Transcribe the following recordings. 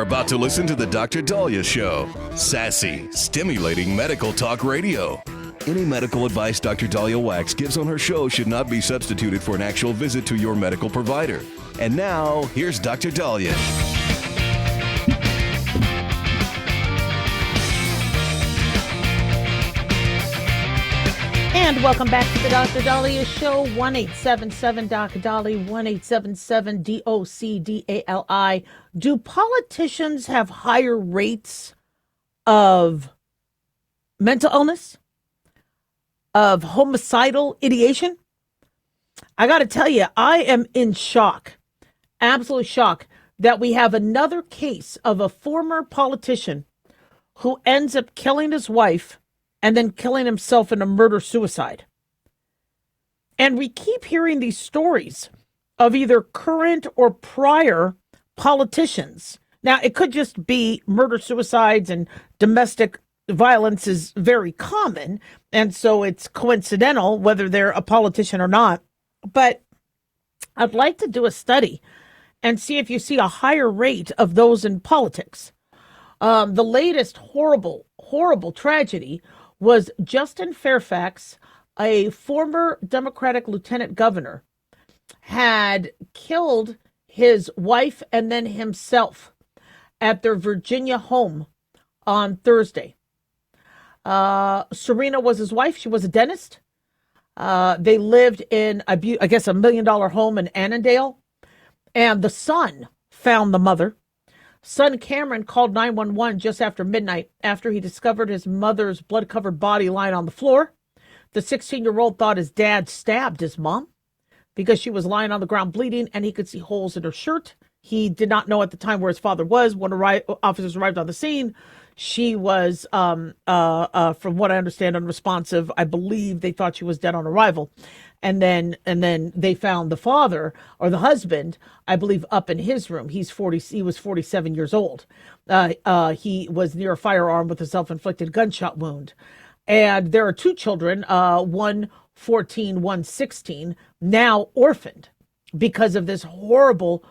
about to listen to the Dr. Dahlia Show. Sassy, stimulating medical talk radio. Any medical advice Dr. Dahlia Wax gives on her show should not be substituted for an actual visit to your medical provider. And now, here's Dr. Dahlia. And welcome back to the Dr. Dahlia Show, 1-877-DOC-DALI, 1-877-DOC-DALI. Do politicians have higher rates of mental illness, of homicidal ideation? I got to tell you, I am in shock, absolute shock, that we have another case of a former politician who ends up killing his wife and then killing himself in a murder-suicide. And we keep hearing these stories of either current or prior politicians. Now, it could just be murder-suicides, and domestic violence is very common, and so it's coincidental whether they're a politician or not. But I'd like to do a study and see if you see a higher rate of those in politics. The latest horrible tragedy was Justin Fairfax, a former Democratic lieutenant governor, had killed his wife and then himself at their Virginia home on Thursday. Serena was his wife. She was a dentist. They lived in, I guess, $1 million home in Annandale. And the son found the mother. Son Cameron called 911 just after midnight after he discovered his mother's blood-covered body lying on the floor. The 16-year-old thought his dad stabbed his mom because she was lying on the ground bleeding and he could see holes in her shirt. He did not know at the time where his father was. When officers arrived on the scene, she was, from what I understand, unresponsive. I believe they thought she was dead on arrival. And then they found the father, or the husband, I believe, up in his room. He was 47 years old. He was near a firearm with a self-inflicted gunshot wound. And there are two children, one 14, one 16, now orphaned because of this horrible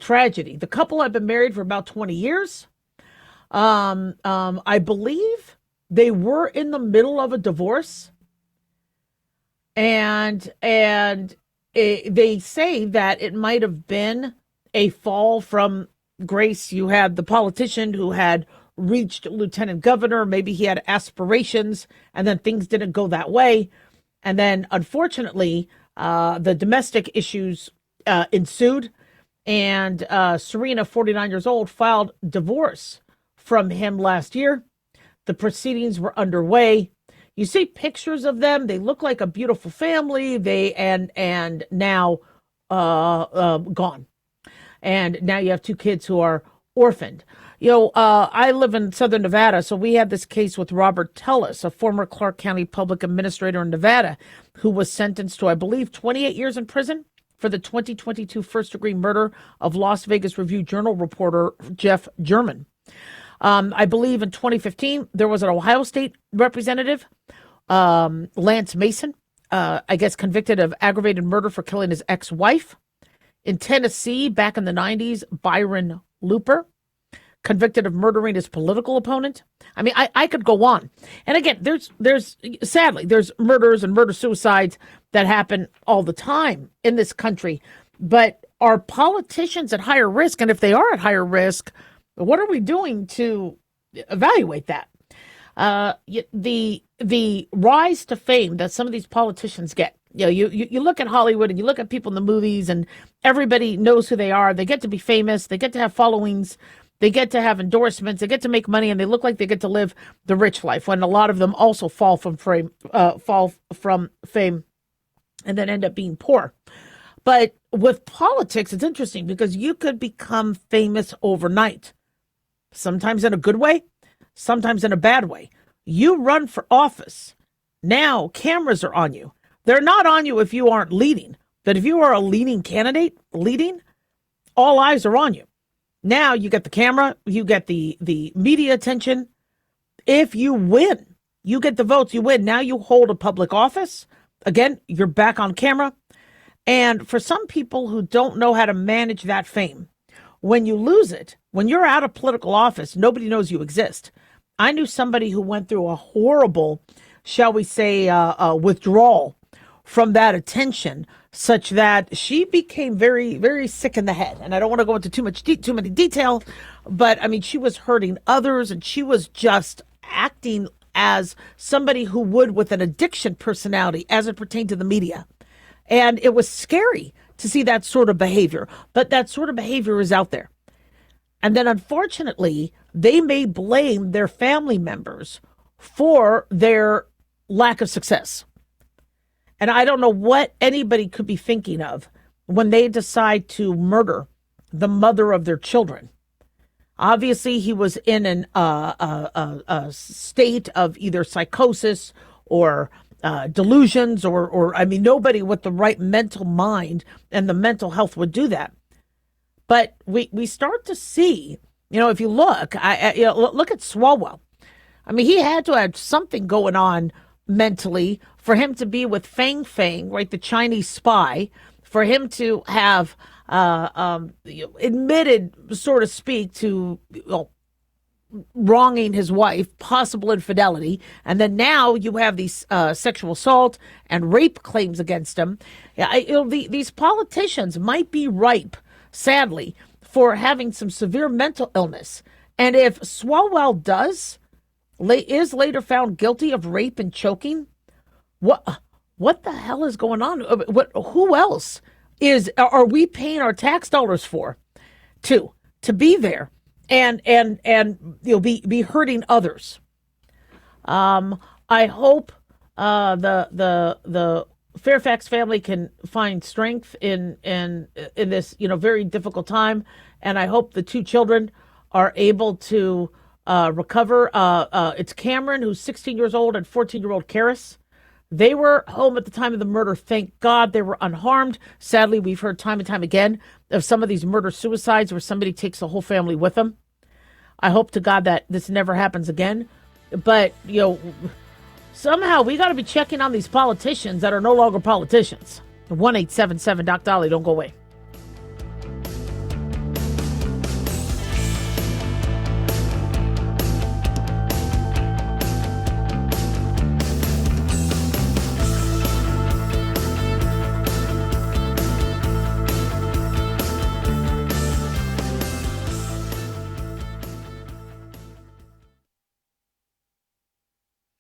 tragedy. The couple had been married for about 20 years. I believe they were in the middle of a divorce. And they say that it might have been a fall from grace. You had the politician who had reached lieutenant governor. Maybe he had aspirations, and then things didn't go that way. And then, unfortunately, the domestic issues ensued, and Serena, 49 years old, filed divorce from him last year. The proceedings were underway. You see pictures of them. They look like a beautiful family. And now gone. And now you have two kids who are orphaned. I live in Southern Nevada, so we had this case with Robert Tellis, a former Clark County public administrator in Nevada, who was sentenced to, I believe, 28 years in prison for the 2022 first-degree murder of Las Vegas Review-Journal reporter Jeff German. I believe in 2015, there was an Ohio State representative, Lance Mason, I guess convicted of aggravated murder for killing his ex-wife. In Tennessee, back in the 90s, Byron Looper, convicted of murdering his political opponent. I mean, I could go on. And again, there's sadly, there's murders and murder-suicides that happen all the time in this country. But are politicians at higher risk? And if they are at higher risk, what are we doing to evaluate that? The rise to fame that some of these politicians get. You look at Hollywood and you look at people in the movies, and everybody knows who they are. They get to be famous. They get to have followings. They get to have endorsements. They get to make money, and they look like they get to live the rich life. When a lot of them also fall from fame, and then end up being poor. But with politics, it's interesting because you could become famous overnight. Sometimes in a good way, sometimes in a bad way. You run for office. Now cameras are on you. They're not on you if you aren't leading. But if you are a leading candidate, all eyes are on you. Now you get the camera, you get the media attention. If you win, you get the votes, you win. Now you hold a public office. Again, you're back on camera. And for some people who don't know how to manage that fame, when you lose it, when you're out of political office, nobody knows you exist. I knew somebody who went through a horrible, shall we say, withdrawal from that attention, such that she became very, very sick in the head. And I don't want to go into too many detail, but I mean, she was hurting others, and she was just acting as somebody who would with an addiction personality as it pertained to the media. And it was scary to see that sort of behavior, but that sort of behavior is out there. And then unfortunately, they may blame their family members for their lack of success. And I don't know what anybody could be thinking of when they decide to murder the mother of their children. Obviously, he was in a state of either psychosis or delusions, or I mean, nobody with the right mental mind and the mental health would do that. But we start to see, if you look, look at Swalwell. I mean, he had to have something going on mentally for him to be with Fang Fang, right, the Chinese spy, for him to have admitted, so to speak, to wronging his wife, possible infidelity, and then now you have these sexual assault and rape claims against him. These politicians might be ripe, sadly, for having some severe mental illness. And if Swalwell is later found guilty of rape and choking, what the hell is going on? Who else are we paying our tax dollars for to be there and be hurting others? I hope the Fairfax family can find strength in this very difficult time, and I hope the two children are able to recover. It's Cameron, who's 16 years old, and 14-year-old Karis. They were home at the time of the murder. Thank God they were unharmed. Sadly, we've heard time and time again of some of these murder-suicides where somebody takes the whole family with them. I hope to God that this never happens again. But, somehow we got to be checking on these politicians that are no longer politicians. 1-877 Doc Dolly, don't go away.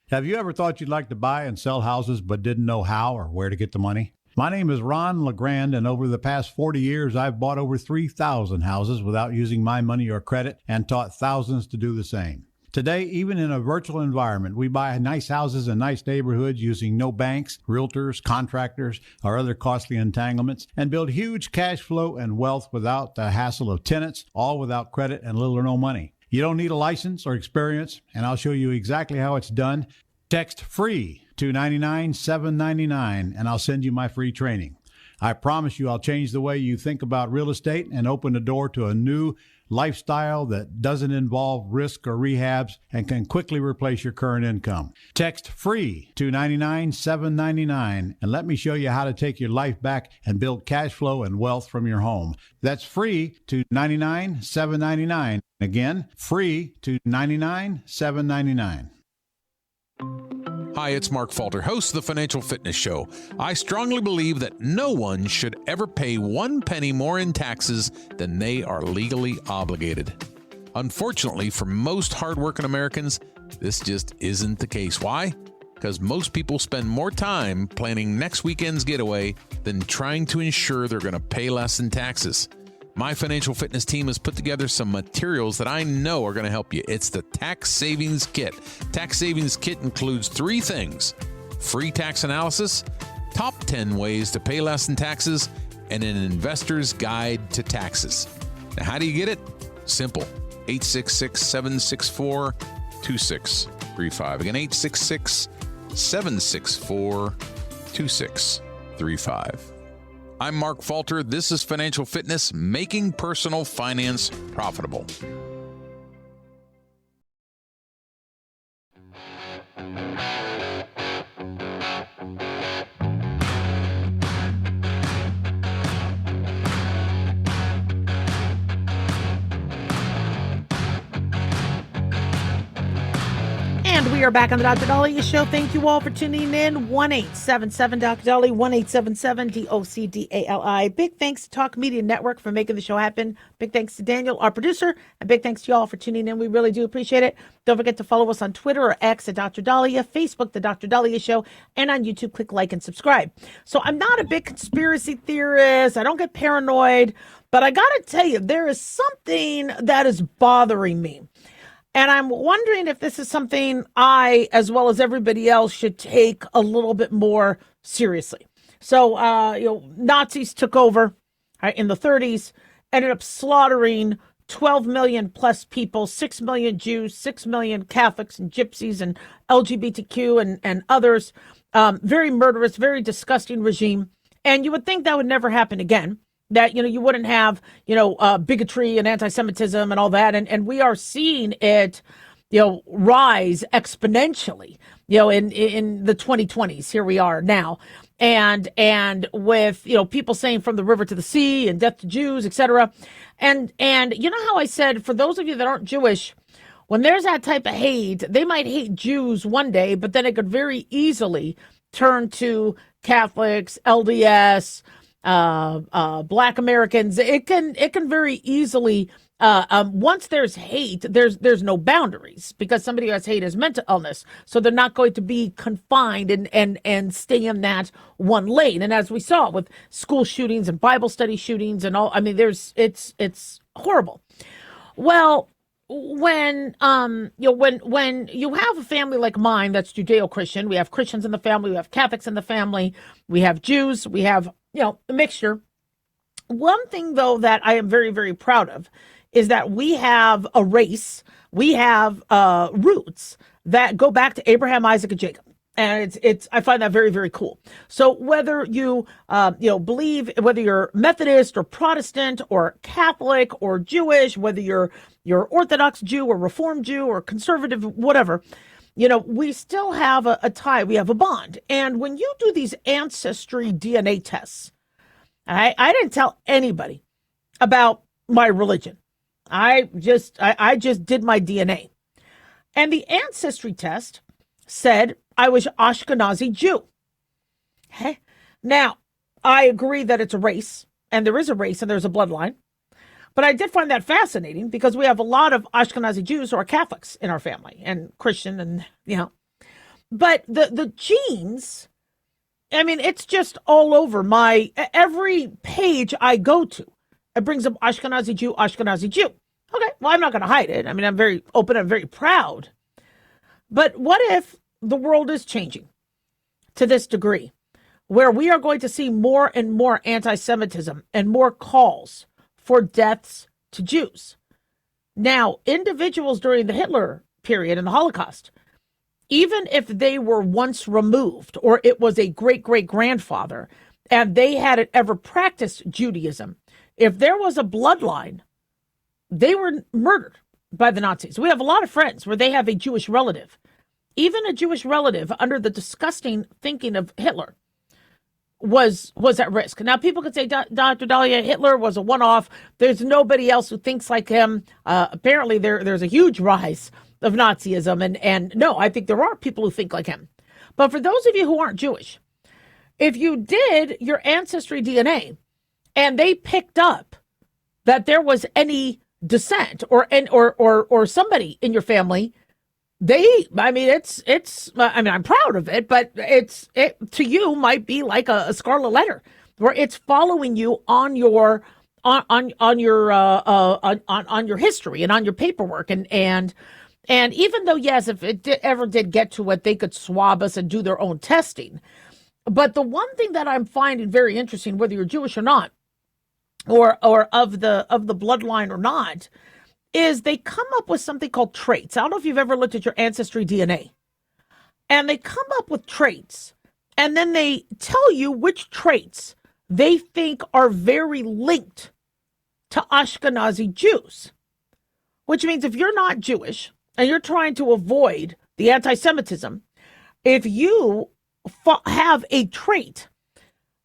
Have you ever thought you'd like to buy and sell houses but didn't know how or where to get the money? My name is Ron LeGrand, and over the past 40 years, I've bought over 3,000 houses without using my money or credit and taught thousands to do the same. Today, even in a virtual environment, we buy nice houses in nice neighborhoods using no banks, realtors, contractors, or other costly entanglements, and build huge cash flow and wealth without the hassle of tenants, all without credit and little or no money. You don't need a license or experience, and I'll show you exactly how it's done. Text FREE to 99799, and I'll send you my free training. I promise you I'll change the way you think about real estate and open the door to a new lifestyle that doesn't involve risk or rehabs and can quickly replace your current income. Text FREE to 99799, and let me show you how to take your life back and build cash flow and wealth from your home. That's FREE to 99799. Again, FREE to 99799. Hi, it's Mark Falter, host of the Financial Fitness Show. I strongly believe that no one should ever pay 1 penny more in taxes than they are legally obligated. Unfortunately, for most hardworking Americans, this just isn't the case. Why? Because most people spend more time planning next weekend's getaway than trying to ensure they're going to pay less in taxes. My financial fitness team has put together some materials that I know are going to help you. It's the Tax Savings Kit. Tax Savings Kit includes 3 things: free tax analysis, top 10 ways to pay less in taxes, and an investor's guide to taxes. Now, how do you get it? Simple. 866-764-2635. Again, 866-764-2635. I'm Mark Falter. This is Financial Fitness, making personal finance profitable. And we are back on the Dr. Dahlia Show. Thank you all for tuning in. 1-877 Dr. Dahlia, 1-877 DOCDALI. Big thanks to Talk Media Network for making the show happen. Big thanks to Daniel, our producer, and big thanks to y'all for tuning in. We really do appreciate it. Don't forget to follow us on Twitter or X at Dr. Dahlia, Facebook, The Dr. Dahlia Show, and on YouTube, click like and subscribe. So I'm not a big conspiracy theorist. I don't get paranoid, but I got to tell you, there is something that is bothering me. And I'm wondering if this is something I, as well as everybody else, should take a little bit more seriously. So, Nazis took over in the 30s, ended up slaughtering 12 million plus people, 6 million Jews, 6 million Catholics and gypsies and LGBTQ and others. Very murderous, very disgusting regime. And you would think that would never happen again. That, you wouldn't have, bigotry and anti-Semitism and all that. And we are seeing it, rise exponentially, in the 2020s. Here we are now. And with, people saying from the river to the sea and death to Jews, etc. And you know how I said, for those of you that aren't Jewish, when there's that type of hate, they might hate Jews one day, but then it could very easily turn to Catholics, LDS, Black Americans. It can very easily, once there's hate, there's no boundaries, because somebody who has hate has mental illness. So they're not going to be confined and stay in that one lane. And as we saw with school shootings and Bible study shootings and all, I mean, it's horrible. Well, when you have a family like mine that's Judeo-Christian, we have Christians in the family, we have Catholics in the family, we have Jews, we have a mixture. One thing, though, that I am very, very proud of is that we have a race, we have roots that go back to Abraham, Isaac, and Jacob. And it's I find that very, very cool. So whether you believe, whether you're Methodist or Protestant or Catholic or Jewish, whether you're Orthodox Jew or Reformed Jew or conservative, whatever, we still have a tie. We have a bond. And when you do these ancestry DNA tests, I didn't tell anybody about my religion. I just did my DNA. And the ancestry test said I was Ashkenazi Jew. Okay? Now, I agree that it's a race, and there is a race and there's a bloodline. But I did find that fascinating because we have a lot of Ashkenazi Jews who are Catholics in our family and Christian and, But the genes, I mean, it's just all over every page I go to. It brings up Ashkenazi Jew, Ashkenazi Jew. Okay, well, I'm not going to hide it. I mean, I'm very open. I'm very proud. But what if the world is changing to this degree where we are going to see more and more anti-Semitism and more calls for deaths to Jews? Now, individuals during the Hitler period and the Holocaust, even if they were once removed or it was a great-great-grandfather and they hadn't ever practiced Judaism, if there was a bloodline, they were murdered by the Nazis. We have a lot of friends where they have a Jewish relative. Even a Jewish relative under the disgusting thinking of Hitler was at risk. Now, people could say, Dr. Dahlia, Hitler was a one-off. There's nobody else who thinks like him. Apparently, there's a huge rise of Nazism. And no, I think there are people who think like him. But for those of you who aren't Jewish, if you did your ancestry DNA and they picked up that there was any dissent or somebody in your family, I'm proud of it, but it to you might be like a scarlet letter where it's following you on your history and on your paperwork and even though, yes, if it ever did get to it, they could swab us and do their own testing. But the one thing that I'm finding very interesting, whether you're Jewish or not, or of the bloodline or not, is they come up with something called traits. I don't know if you've ever looked at your ancestry DNA. And they come up with traits, and then they tell you which traits they think are very linked to Ashkenazi Jews. Which means if you're not Jewish and you're trying to avoid the anti-Semitism, if you have a trait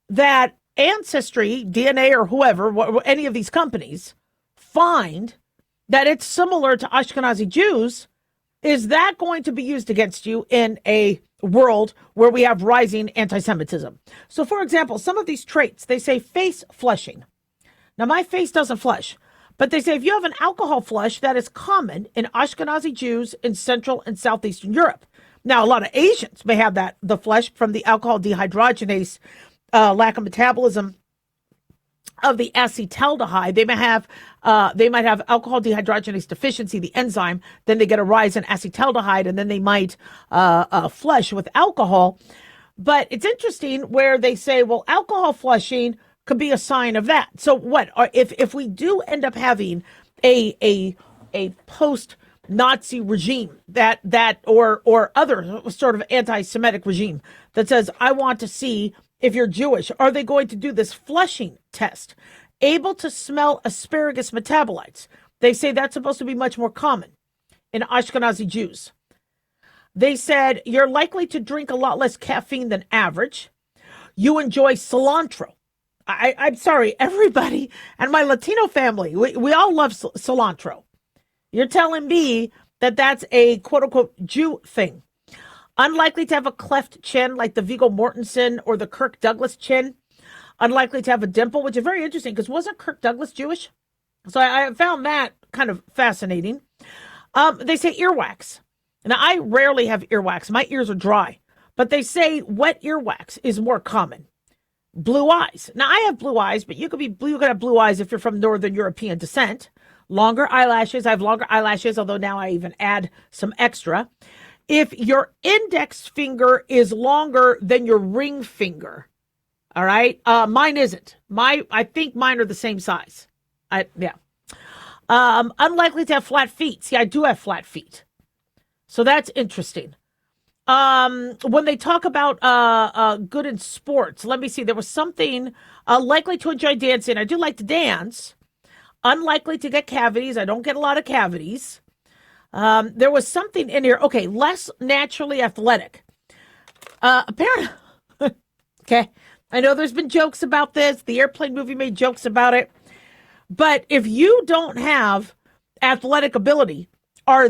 that Ancestry, DNA, or whoever, any of these companies, find that it's similar to Ashkenazi Jews, is that going to be used against you in a world where we have rising anti-Semitism? So, for example, some of these traits, they say face flushing. Now, my face doesn't flush, but they say if you have an alcohol flush, that is common in Ashkenazi Jews in Central and Southeastern Europe. Now, a lot of Asians may have the flush from the alcohol dehydrogenase, lack of metabolism of the acetaldehyde. They might have alcohol dehydrogenase deficiency, the enzyme. Then they get a rise in acetaldehyde, and then they might flush with alcohol. But it's interesting where they say, well, alcohol flushing could be a sign of that. So what if we do end up having a post-Nazi regime that or other sort of anti-Semitic regime that says, I want to see if you're Jewish, are they going to do this flushing test? Able to smell asparagus metabolites. They say that's supposed to be much more common in Ashkenazi Jews. They said you're likely to drink a lot less caffeine than average. You enjoy cilantro. I'm sorry, everybody and my Latino family, we all love cilantro. You're telling me that that's a quote-unquote Jew thing. Unlikely to have a cleft chin like the Viggo Mortensen or the Kirk Douglas chin. Unlikely to have a dimple, which is very interesting because wasn't Kirk Douglas Jewish? So I found that kind of fascinating. They say earwax. Now, I rarely have earwax. My ears are dry. But they say wet earwax is more common. Blue eyes. Now, I have blue eyes, but you could have blue eyes if you're from Northern European descent. Longer eyelashes. I have longer eyelashes, although now I even add some extra. If your index finger is longer than your ring finger, all right? Mine isn't. I think mine are the same size. Unlikely to have flat feet. See, I do have flat feet. So that's interesting. When they talk about good in sports, let me see. There was something likely to enjoy dancing. I do like to dance. Unlikely to get cavities. I don't get a lot of cavities. There was something in here. Okay, less naturally athletic. Apparently, okay. I know there's been jokes about this. The Airplane movie made jokes about it. But if you don't have athletic ability, are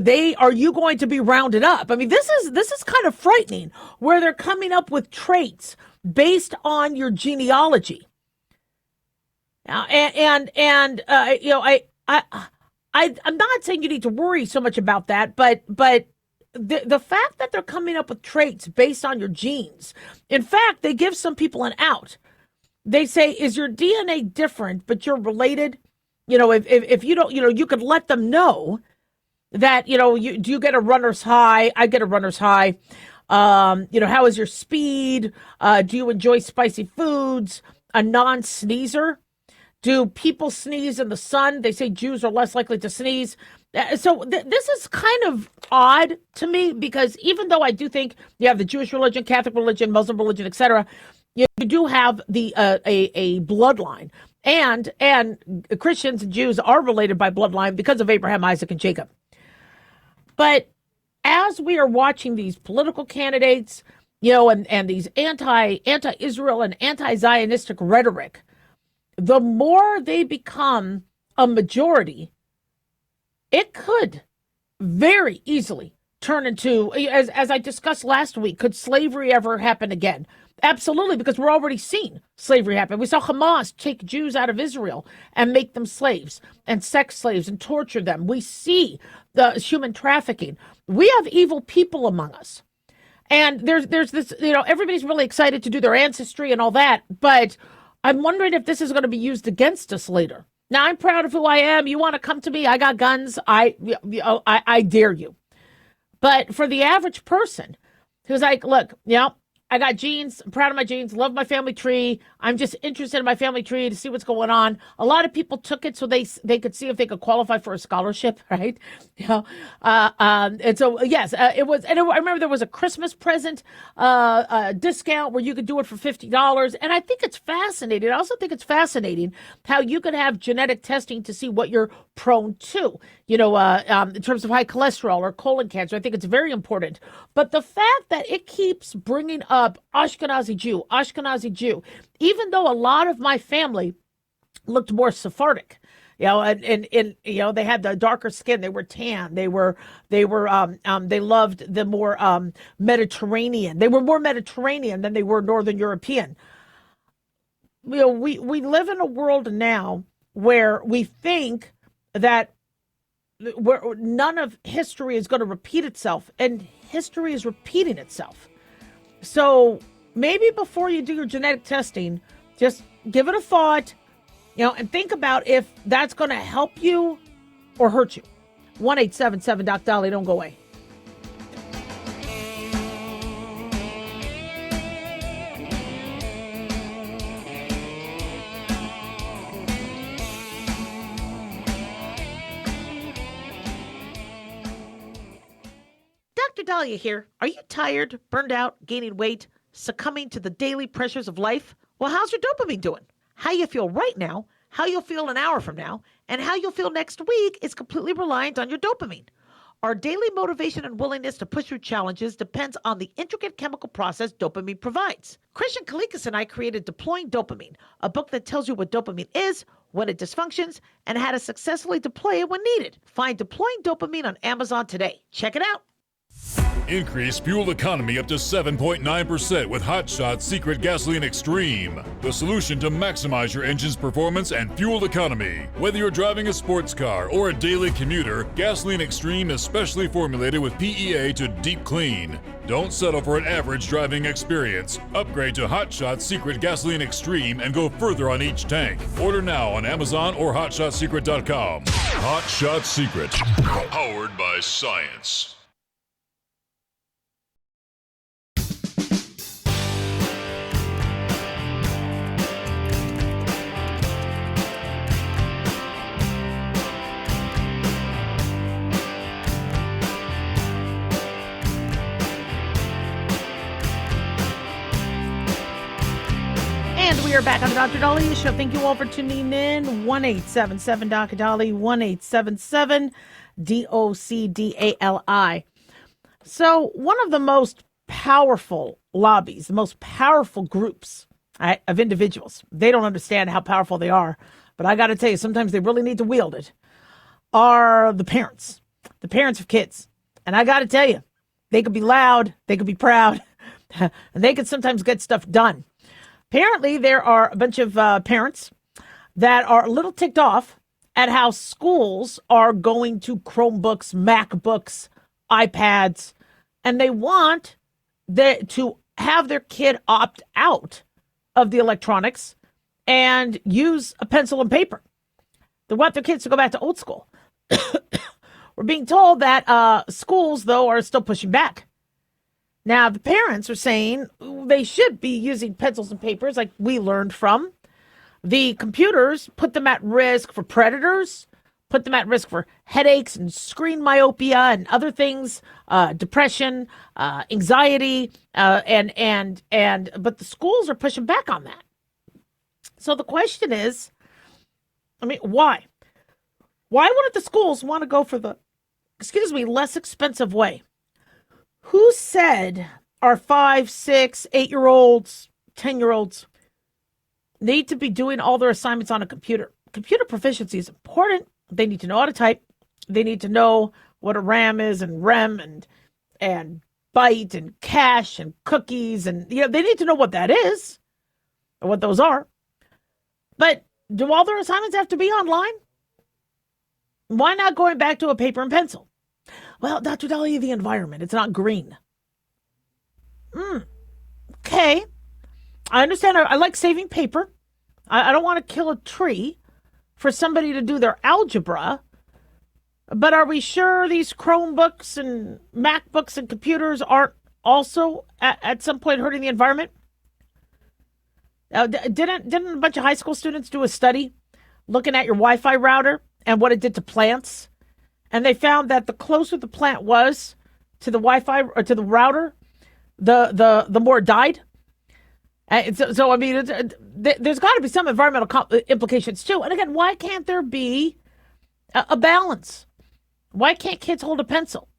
you going to be rounded up? I mean, this is kind of frightening where they're coming up with traits based on your genealogy. I'm not saying you need to worry so much about that, but the fact that they're coming up with traits based on your genes, in fact, they give some people an out. They say, is your DNA different, but you're related? If you don't, you could let them know that, do you get a runner's high? I get a runner's high. How is your speed? Do you enjoy spicy foods? A non-sneezer? Do people sneeze in the sun? They say Jews are less likely to sneeze. So this is kind of odd to me because even though I do think you have the Jewish religion, Catholic religion, Muslim religion, etc., you do have the a bloodline, and Christians and Jews are related by bloodline because of Abraham, Isaac, and Jacob. But as we are watching these political candidates, and these anti-Israel and anti-Zionistic rhetoric, the more they become a majority, it could very easily turn into, as I discussed last week, could slavery ever happen again? Absolutely, because we're already seeing slavery happen. We saw Hamas take Jews out of Israel and make them slaves and sex slaves and torture them. We see the human trafficking. We have evil people among us. And there's this, everybody's really excited to do their ancestry and all that, but I'm wondering if this is going to be used against us later. Now, I'm proud of who I am. You want to come to me? I got guns. I dare you. But for the average person who's like, look, I got genes. I'm proud of my genes. Love my family tree. I'm just interested in my family tree to see what's going on. A lot of people took it so they could see if they could qualify for a scholarship, right? And so yes, it was. And I remember there was a Christmas present discount where you could do it for $50. And I think it's fascinating. I also think it's fascinating how you could have genetic testing to see what you're prone to. In terms of high cholesterol or colon cancer. I think it's very important. But the fact that it keeps bringing up Ashkenazi Jew, even though a lot of my family looked more Sephardic. and they had the darker skin. They were tan. They loved the more Mediterranean. They were more Mediterranean than they were Northern European. We live in a world now where we think that where none of history is going to repeat itself, and history is repeating itself. So maybe before you do your genetic testing, just give it a thought, and think about if that's going to help you or hurt you. 1-877-DOC-DOLLY. Don't go away. Dr. Dahlia here. Are you tired, burned out, gaining weight, succumbing to the daily pressures of life? Well, how's your dopamine doing? How you feel right now, how you'll feel an hour from now, and how you'll feel next week is completely reliant on your dopamine. Our daily motivation and willingness to push through challenges depends on the intricate chemical process dopamine provides. Christian Kalikas and I created Deploying Dopamine, a book that tells you what dopamine is, when it dysfunctions, and how to successfully deploy it when needed. Find Deploying Dopamine on Amazon today. Check it out. Increase fuel economy up to 7.9% with Hot Shot Secret Gasoline Extreme, the solution to maximize your engine's performance and fuel economy. Whether you're driving a sports car or a daily commuter, Gasoline Extreme is specially formulated with PEA to deep clean. Don't settle for an average driving experience. Upgrade to Hot Shot Secret Gasoline Extreme and go further on each tank. Order now on Amazon or HotShotSecret.com. Hot Shot Secret, powered by science. And we are back on the Dr. Dahlia Show. Thank you all for tuning in. 1-877-DOC-DOLLY, 1-877-DOCDALI. So one of the most powerful lobbies, the most powerful groups of individuals, they don't understand how powerful they are, but I got to tell you, sometimes they really need to wield it, are the parents of kids. And I got to tell you, they could be loud, they could be proud, and they could sometimes get stuff done. Apparently, there are a bunch of parents that are a little ticked off at how schools are going to Chromebooks, MacBooks, iPads, and they want to have their kid opt out of the electronics and use a pencil and paper. They want their kids to go back to old school. We're being told that schools, though, are still pushing back. Now, the parents are saying they should be using pencils and papers like we learned from. The computers put them at risk for predators, put them at risk for headaches and screen myopia and other things, depression, anxiety, but the schools are pushing back on that. So the question is, why? Why wouldn't the schools want to go for the, less expensive way? Who said our 5, 6, 8-year-olds, 10-year-olds need to be doing all their assignments on a computer? Computer proficiency is important. They need to know how to type. They need to know what a RAM is and REM and byte and cache and cookies. And they need to know what that is or what those are. But do all their assignments have to be online? Why not going back to a paper and pencil? Well, Dr. Dahlia, the environment, it's not green. Okay. I understand. I like saving paper. I don't want to kill a tree for somebody to do their algebra. But are we sure these Chromebooks and MacBooks and computers aren't also at some point hurting the environment? Didn't a bunch of high school students do a study looking at your Wi-Fi router and what it did to plants? And they found that the closer the plant was to the Wi-Fi or to the router, the more it died. There's got to be some environmental implications too. And again, why can't there be a balance? Why can't kids hold a pencil?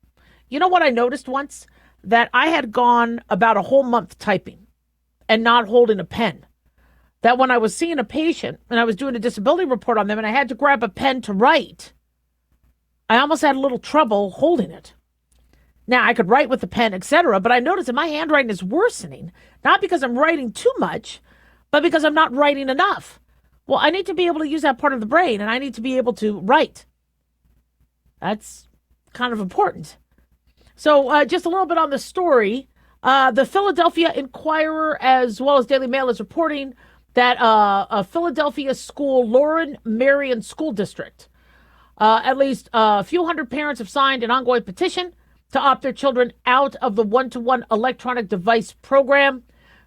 You know what I noticed once? That I had gone about a whole month typing and not holding a pen. that when I was seeing a patient and I was doing a disability report on them and I had to grab a pen to write, I almost had a little trouble holding it. Now, I could write with the pen, etc., but I noticed that my handwriting is worsening, not because I'm writing too much, but because I'm not writing enough. Well, I need to be able to use that part of the brain, and I need to be able to write. That's kind of important. So just a little bit on the story. The Philadelphia Inquirer, as well as Daily Mail, is reporting that a Philadelphia school, Lauren Marion School District, at least a few hundred parents have signed an ongoing petition to opt their children out of the one-to-one electronic device program.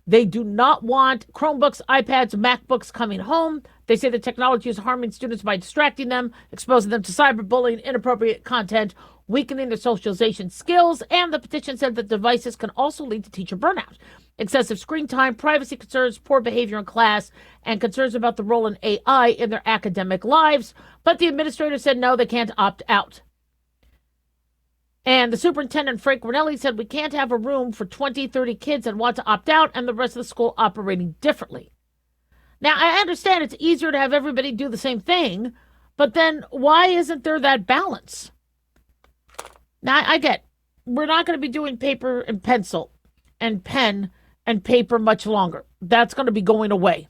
They do not want Chromebooks, iPads, MacBooks coming home. They say the technology is harming students by distracting them, exposing them to cyberbullying, inappropriate content, weakening their socialization skills, and the petition said that devices can also lead to teacher burnout, excessive screen time, privacy concerns, poor behavior in class, and concerns about the role in AI in their academic lives. But the administrator said no, they can't opt out. And the superintendent, Frank Ranelli, said we can't have a room for 20, 30 kids and want to opt out and the rest of the school operating differently. Now, I understand it's easier to have everybody do the same thing, but then why isn't there that balance? Now, I get we're not going to be doing paper and pencil and pen and paper much longer. That's going to be going away.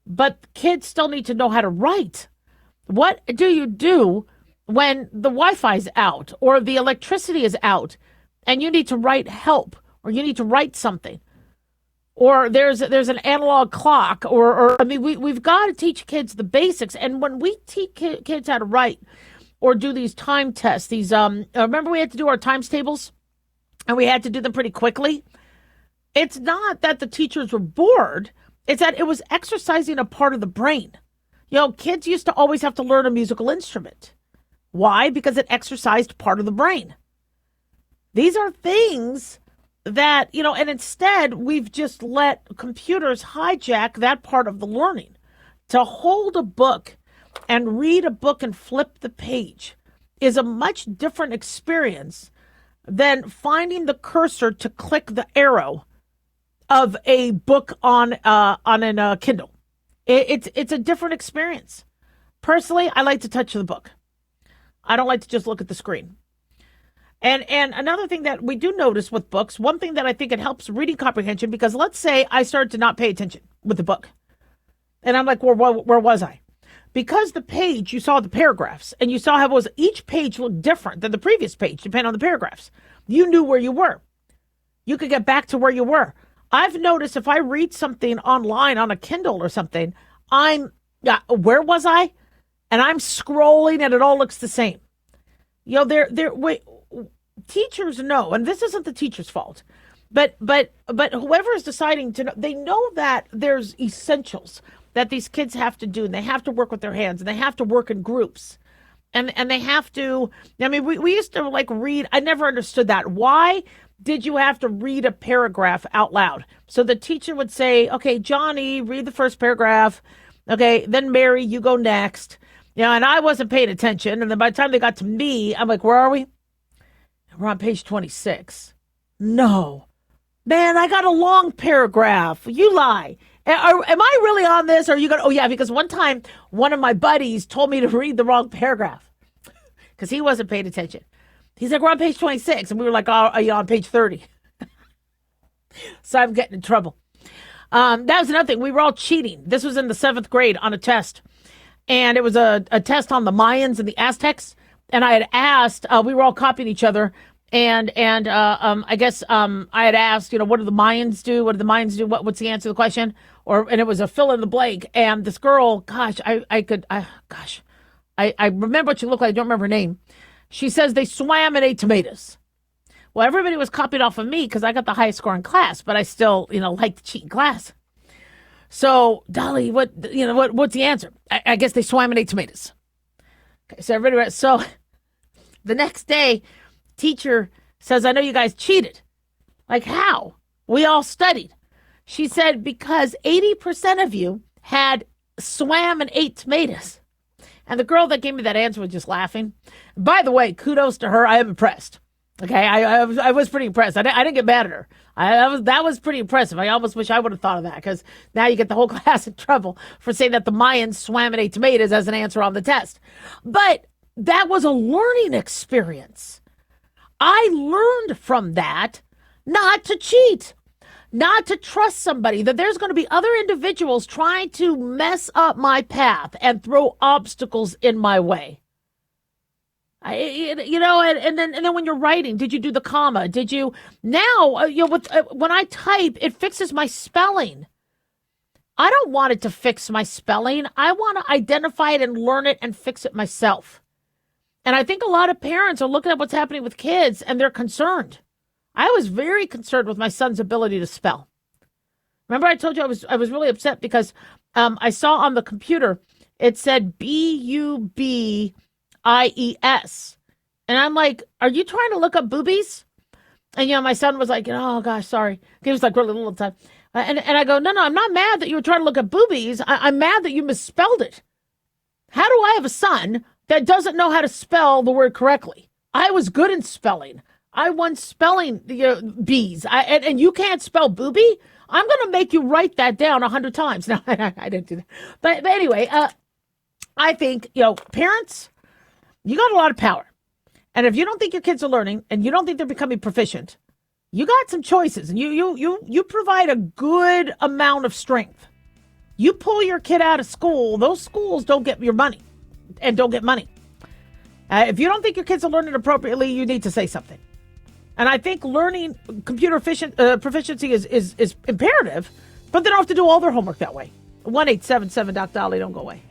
But kids still need to know how to write. What do you do when the Wi-Fi is out or the electricity is out and you need to write help or you need to write something? Or there's an analog clock, or I mean, we've got to teach kids the basics. And when we teach kids how to write or do these time tests, remember we had to do our times tables and we had to do them pretty quickly. It's not that the teachers were bored. It's that it was exercising a part of the brain. You know, kids used to always have to learn a musical instrument. Why? Because it exercised part of the brain. These are things that, and instead we've just let computers hijack that part of the learning. To hold a book and read a book and flip the page is a much different experience than finding the cursor to click the arrow of a book on a Kindle. It's a different experience. Personally, I like to touch the book. I don't like to just look at the screen. And another thing that we do notice with books, one thing that I think it helps reading comprehension, because let's say I started to not pay attention with the book. And I'm like, where was I? Because the page, you saw the paragraphs, and you saw how each page looked different than the previous page, depending on the paragraphs. You knew where you were. You could get back to where you were. I've noticed if I read something online on a Kindle or something, where was I? And I'm scrolling and it all looks the same. Teachers know, and this isn't the teacher's fault, but whoever is deciding to know, they know that there's essentials that these kids have to do, and they have to work with their hands, and they have to work in groups, and they have to. I mean, we used to read. I never understood that. Why did you have to read a paragraph out loud? So the teacher would say, "Okay, Johnny, read the first paragraph. Okay, then Mary, you go next." And I wasn't paying attention, and then by the time they got to me, I'm like, "Where are we?" We're on page 26. No. Man, I got a long paragraph. You lie. Am I really on this? Or are you going to? Oh, yeah, because one time, one of my buddies told me to read the wrong paragraph because he wasn't paying attention. He's like, we're on page 26. And we were like, oh, are you on page 30? So I'm getting in trouble. That was another thing. We were all cheating. This was in the 7th grade on a test. And it was a test on the Mayans and the Aztecs. And I had asked, we were all copying each other. And I guess I had asked, what do the Mayans do? What do the Mayans do? What's the answer to the question? And it was a fill in the blank. And this girl, gosh, I remember what she looked like. I don't remember her name. She says they swam and ate tomatoes. Well, everybody was copied off of me because I got the highest score in class, but I still, like to cheat in class. So, Dolly, what's the answer? I guess they swam and ate tomatoes. Okay, so everybody, so the next day, teacher says, I know you guys cheated. Like, how? We all studied. She said, because 80% of you had swam and ate tomatoes. And the girl that gave me that answer was just laughing. By the way, kudos to her. I am impressed. Okay, I was pretty impressed. I didn't get mad at her. That was pretty impressive. I almost wish I would have thought of that, because now you get the whole class in trouble for saying that the Mayans swam in 8 tomatoes as an answer on the test. But that was a learning experience. I learned from that not to cheat, not to trust somebody, that there's going to be other individuals trying to mess up my path and throw obstacles in my way. And then when you're writing, did you do the comma? Did you now? When I type, it fixes my spelling. I don't want it to fix my spelling. I want to identify it and learn it and fix it myself. And I think a lot of parents are looking at what's happening with kids and they're concerned. I was very concerned with my son's ability to spell. Remember, I told you I was really upset because I saw on the computer it said BUBIES. And I'm like, are you trying to look up boobies? And, my son was like, oh, gosh, sorry. He was like really little time. And I go, no, I'm not mad that you were trying to look up boobies. I'm mad that you misspelled it. How do I have a son that doesn't know how to spell the word correctly? I was good in spelling. I won spelling bees. And you can't spell booby? I'm going to make you write that down 100 times. No, I didn't do that. But anyway, I think, parents, you got a lot of power. And if you don't think your kids are learning and you don't think they're becoming proficient, you got some choices, and you provide a good amount of strength. You pull your kid out of school, those schools don't get your money and don't get money. If you don't think your kids are learning appropriately, you need to say something. And I think learning computer proficiency is imperative, but they don't have to do all their homework that way. 1-877-Doc-Dolly, don't go away.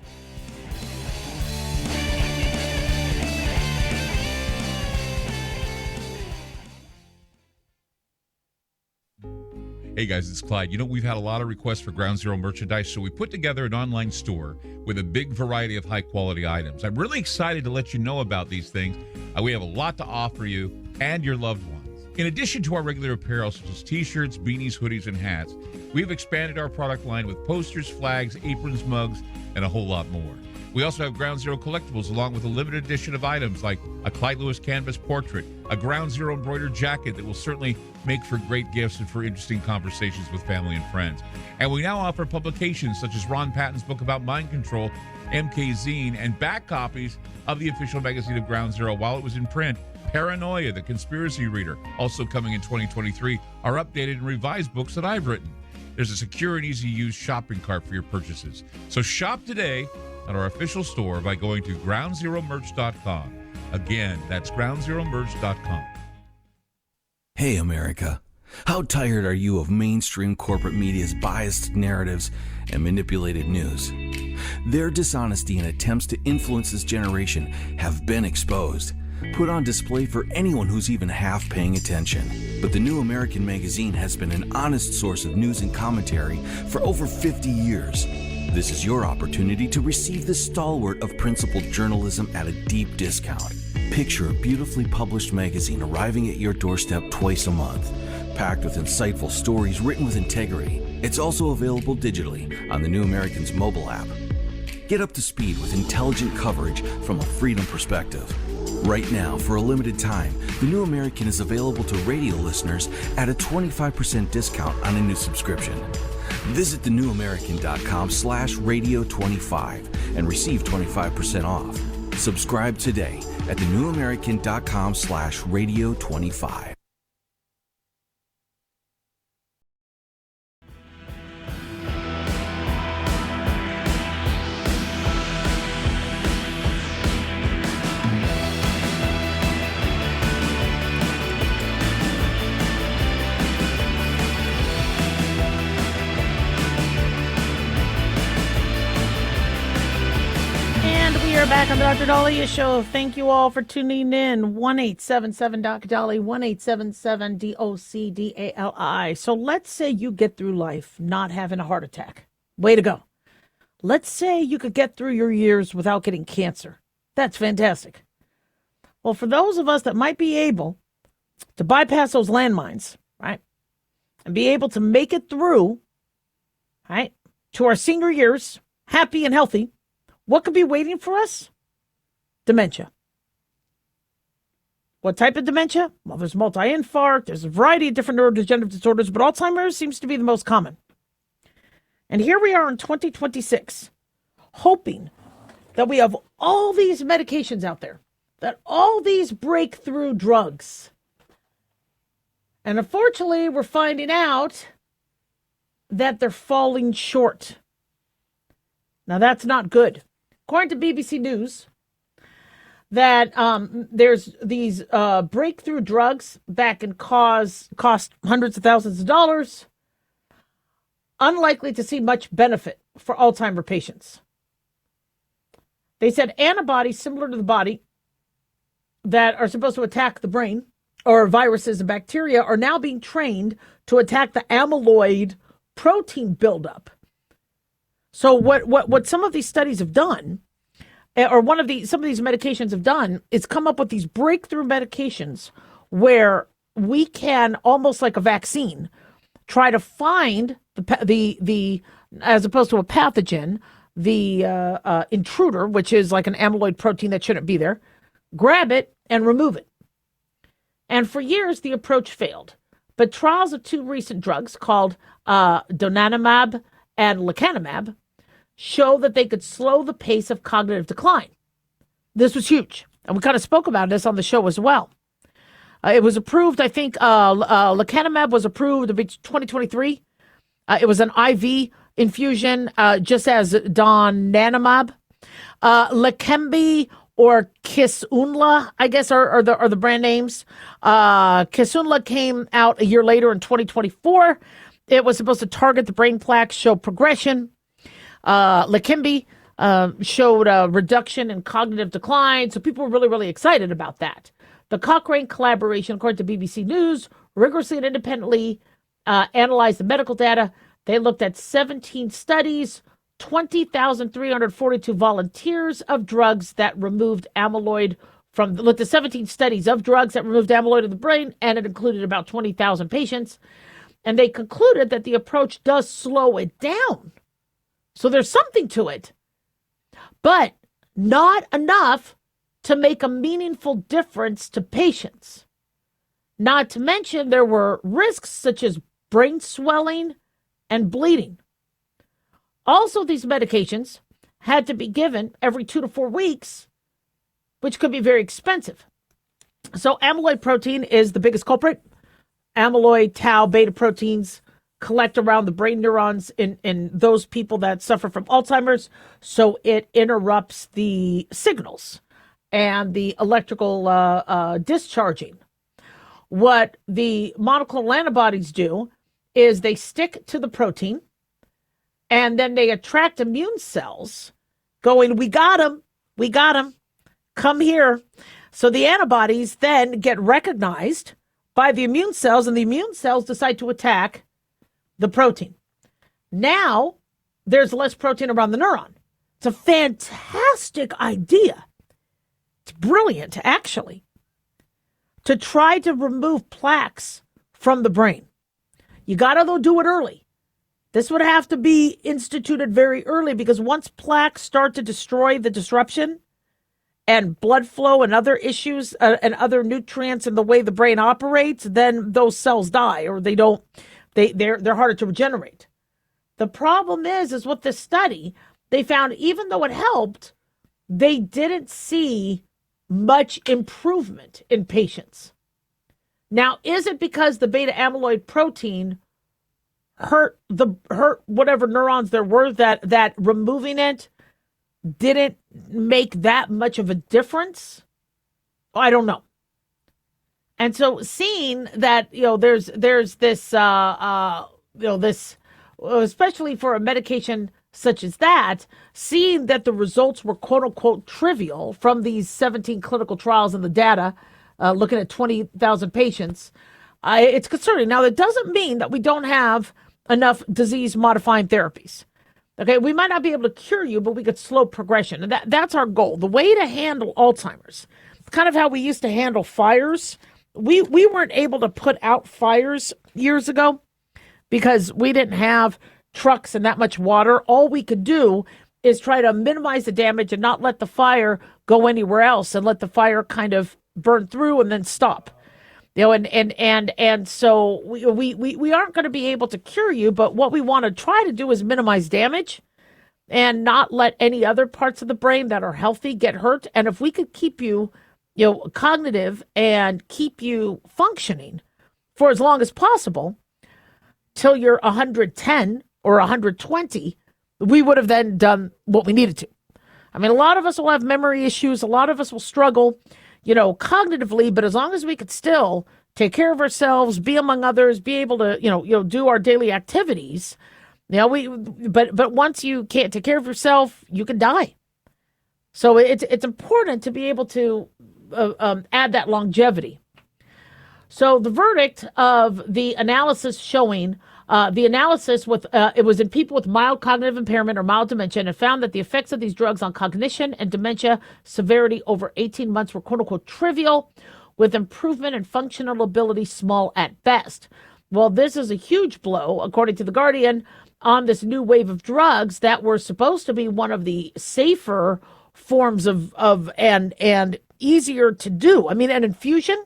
Hey guys, it's Clyde. We've had a lot of requests for Ground Zero merchandise, so we put together an online store with a big variety of high-quality items. I'm really excited to let you know about these things. We have a lot to offer you and your loved ones. In addition to our regular apparel, such as t-shirts, beanies, hoodies, and hats, we've expanded our product line with posters, flags, aprons, mugs, and a whole lot more. We also have Ground Zero collectibles, along with a limited edition of items like a Clyde Lewis canvas portrait, a Ground Zero embroidered jacket that will certainly make for great gifts and for interesting conversations with family and friends. And we now offer publications such as Ron Patton's book about mind control, MK Zine, and back copies of the official magazine of Ground Zero while it was in print. Paranoia, the Conspiracy Reader, also coming in 2023, are updated and revised books that I've written. There's a secure and easy-to-use shopping cart for your purchases. So shop today at our official store by going to groundzeromerch.com. Again, that's groundzeromerch.com. Hey, America. How tired are you of mainstream corporate media's biased narratives and manipulated news? Their dishonesty and attempts to influence this generation have been exposed, put on display for anyone who's even half paying attention. But the New American Magazine has been an honest source of news and commentary for over 50 years. This is your opportunity to receive the stalwart of principled journalism at a deep discount. Picture a beautifully published magazine arriving at your doorstep twice a month, packed with insightful stories written with integrity. It's also available digitally on the New American's mobile app. Get up to speed with intelligent coverage from a freedom perspective. Right now, for a limited time, the New American is available to radio listeners at a 25% discount on a new subscription. Visit thenewamerican.com/radio25 and receive 25% off. Subscribe today at thenewamerican.com/radio25. Back on the Dr. Dahlia Show. Thank you all for tuning in. 1-877-Doc-Dolly, 1-877-DOCDALI. So let's say you get through life not having a heart attack. Way to go. Let's say you could get through your years without getting cancer. That's fantastic. Well, for those of us that might be able to bypass those landmines, right, and be able to make it through, right, to our senior years, happy and healthy, what could be waiting for us? Dementia. What type of dementia? Well, there's multi-infarct, there's a variety of different neurodegenerative disorders, but Alzheimer's seems to be the most common. And here we are in 2026, hoping that we have all these medications out there, that all these breakthrough drugs. And unfortunately, we're finding out that they're falling short. Now, that's not good. According to BBC News, that there's these breakthrough drugs that can cost hundreds of thousands of dollars, unlikely to see much benefit for Alzheimer patients. They said antibodies similar to the body that are supposed to attack the brain, or viruses and bacteria, are now being trained to attack the amyloid protein buildup. So what some of these studies have done, or some of these medications have done, is come up with these breakthrough medications where we can, almost like a vaccine, try to find the as opposed to a pathogen, the intruder, which is like an amyloid protein that shouldn't be there, grab it and remove it. And for years, the approach failed. But trials of two recent drugs called donanemab and lecanemab show that they could slow the pace of cognitive decline. This was huge. And we kind of spoke about this on the show as well. It was approved, I think, lecanemab was approved in 2023. It was an IV infusion, just as donanemab. Leqembi or Kisunla, I guess, are the brand names. Kisunla came out a year later in 2024. It was supposed to target the brain plaques, show progression. Leqembi showed a reduction in cognitive decline, so people were really, really excited about that. The Cochrane collaboration, according to BBC News, rigorously and independently analyzed the medical data. They looked at 17 studies, 20,342 volunteers of drugs that removed amyloid looked at 17 studies of drugs that removed amyloid in the brain, and it included about 20,000 patients. And they concluded that the approach does slow it down. So there's something to it, but not enough to make a meaningful difference to patients. Not to mention there were risks such as brain swelling and bleeding. Also, these medications had to be given every 2 to 4 weeks, which could be very expensive. So amyloid protein is the biggest culprit. Amyloid, tau, beta proteins collect around the brain neurons in those people that suffer from Alzheimer's. So it interrupts the signals and the electrical discharging. What the monoclonal antibodies do is they stick to the protein, and then they attract immune cells going, we got them, come here. So the antibodies then get recognized by the immune cells, and the immune cells decide to attack the protein. Now there's less protein around the neuron. It's a fantastic idea. It's brilliant, actually, to try to remove plaques from the brain. You got to, though, do it early. This would have to be instituted very early, because once plaques start to destroy the disruption and blood flow and other issues and other nutrients in the way the brain operates, then those cells die, or they're harder to regenerate. The problem is with this study, they found even though it helped, they didn't see much improvement in patients. Now, is it because the beta amyloid protein hurt whatever neurons there were that removing it didn't make that much of a difference? I don't know. And so seeing that, there's this, this, especially for a medication such as that, seeing that the results were quote unquote trivial from these 17 clinical trials and the data, looking at 20,000 patients, it's concerning. Now, that doesn't mean that we don't have enough disease modifying therapies. Okay, we might not be able to cure you, but we could slow progression. And that's our goal. The way to handle Alzheimer's, kind of how we used to handle fires. We weren't able to put out fires years ago because we didn't have trucks and that much water. All we could do is try to minimize the damage and not let the fire go anywhere else, and let the fire kind of burn through and then stop. And so we aren't going to be able to cure you, but what we want to try to do is minimize damage and not let any other parts of the brain that are healthy get hurt. And if we could keep you, cognitive and keep you functioning for as long as possible till you're 110 or 120, we would have then done what we needed to. I mean, a lot of us will have memory issues. A lot of us will struggle, cognitively, but as long as we could still take care of ourselves, be among others, be able to, do our daily activities, but once you can't take care of yourself, you can die. So it's important to be able to add that longevity. So the verdict of the analysis showing it was in people with mild cognitive impairment or mild dementia, and it found that the effects of these drugs on cognition and dementia severity over 18 months were quote unquote trivial, with improvement in functional ability small at best. Well, this is a huge blow, according to The Guardian, on this new wave of drugs that were supposed to be one of the safer forms of and easier to do. I mean, an infusion.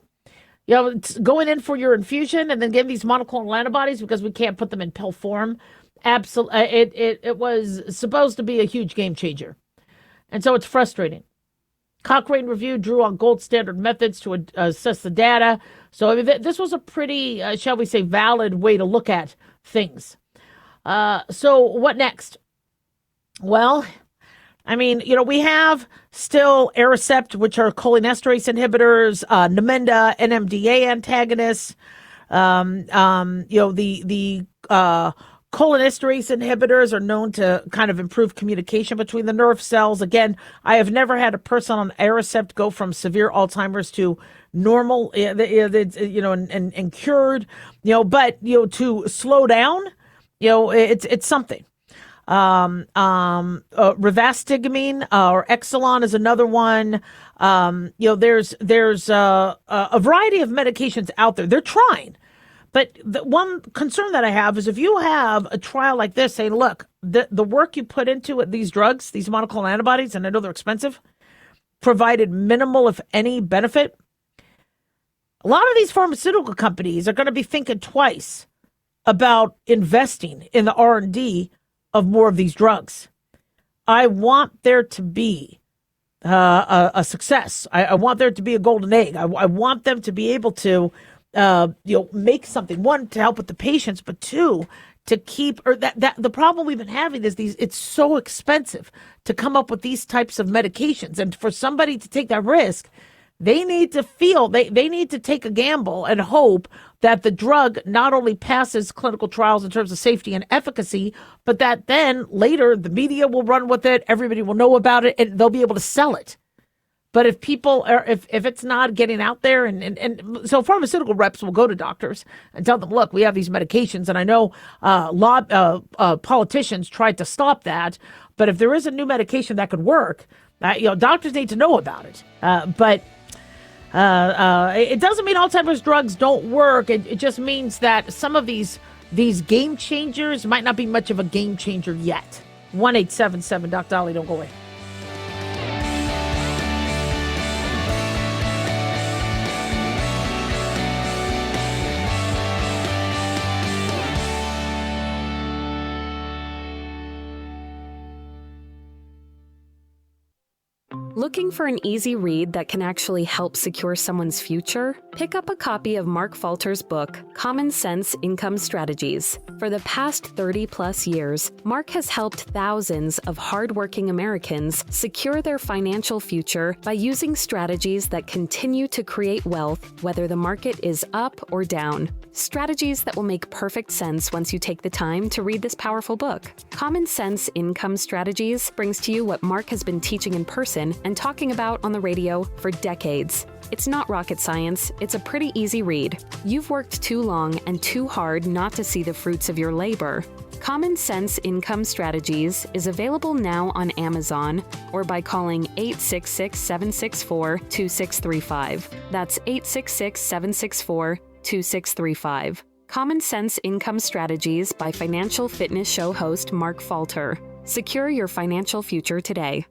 It's going in for your infusion and then getting these monoclonal antibodies because we can't put them in pill form. Absolutely, it was supposed to be a huge game changer, and so it's frustrating. Cochrane Review drew on gold standard methods to assess the data. So I mean, this was a pretty, shall we say, valid way to look at things. So what next? Well, I mean, we have still Aricept, which are cholinesterase inhibitors, Namenda, NMDA antagonists. The cholinesterase inhibitors are known to kind of improve communication between the nerve cells. Again, I have never had a person on Aricept go from severe Alzheimer's to normal, and cured. But to slow down, it's something. Rivastigmine or Exelon is another one. There's a variety of medications out there. They're trying. But the one concern that I have is if you have a trial like this saying, look, the work you put into it, these drugs, these monoclonal antibodies, and I know they're expensive, provided minimal, if any, benefit. A lot of these pharmaceutical companies are going to be thinking twice about investing in the R&D of more of these drugs. I want there to be a success. I want there to be a golden egg. I want them to be able to, make something. One, to help with the patients, but two, to keep. Or that the problem we've been having is it's so expensive to come up with these types of medications, and for somebody to take that risk, they need to feel they need to take a gamble and hope that the drug not only passes clinical trials in terms of safety and efficacy, but that then later the media will run with it, everybody will know about it, and they'll be able to sell it. But if people are, if it's not getting out there, and so pharmaceutical reps will go to doctors and tell them, look, we have these medications, and I know politicians tried to stop that, but if there is a new medication that could work, doctors need to know about it. But it doesn't mean Alzheimer's drugs don't work. It just means that some of these game changers might not be much of a game changer yet. 1-877 Doc Dolly, don't go away. Looking for an easy read that can actually help secure someone's future? Pick up a copy of Mark Falter's book, Common Sense Income Strategies. For the past 30-plus years, Mark has helped thousands of hardworking Americans secure their financial future by using strategies that continue to create wealth, whether the market is up or down. Strategies that will make perfect sense once you take the time to read this powerful book. Common Sense Income Strategies brings to you what Mark has been teaching in person and talking about on the radio for decades. It's not rocket science, it's a pretty easy read. You've worked too long and too hard not to see the fruits of your labor. Common Sense Income Strategies is available now on Amazon or by calling 866-764-2635. That's 866-764-2635. Common Sense Income Strategies by Financial Fitness Show host Mark Falter. Secure your financial future today.